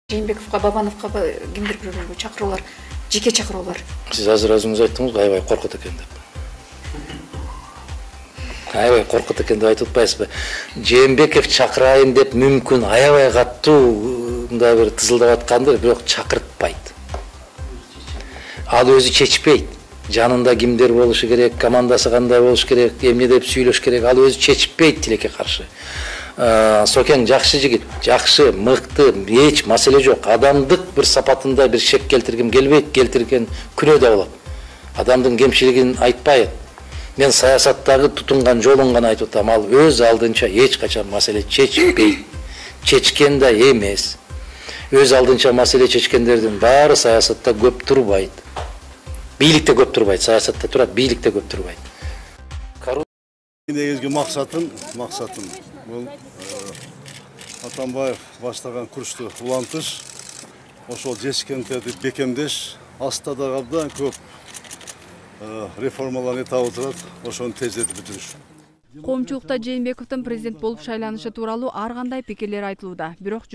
Жээнбековго, Бабановго кимдир бирөөлөргө чакыруулар, жеке чакыруулар. Сиз азыр өзүңүз айттыңыз го, аябай коркут экен деп. Аябай коркут экен деп айтып атпайсызбы? Жээнбеков чакырайын деп мүмкүн аябай катуу мындай бир тызылдап аткандыр, бирок чакыртпайт. Ал өзү чечпейт. Жанында кимдер болушу керек, командасы кандай болуш керек, эмне деп сүйлөш керек, ал өзү чечпейт тилекке каршы. Сокең жакшы жигит, жакшы, мыкты, эч маселе жок. Адамдык бир сапатында бир шек келтиргим келбейт, келтирген күнөө да болот. Адамдын кемчилигин айтпайт. Мен саясаттагы тутунган жолун гана айтып атам. Ал өз алдынча эч качан маселе чечпейт. Чечкен да эмес. Өз алдынча маселе чечкендердин баары саясатта көп турбайт. Бийликте көп турбайт, саясатта турат, бийликте көп турбайт. Негизги максатым бул Атамбаев баштаган курчту улантыш, ошол жетишкендерди бекемдеш, аста да абдан көп реформаларды табып турат, ошону тездетип бүтүрүш. Коомчулукта Жээнбековдун президент болуп шайланышы тууралуу ар кандай пикирлер айтылууда. Бирок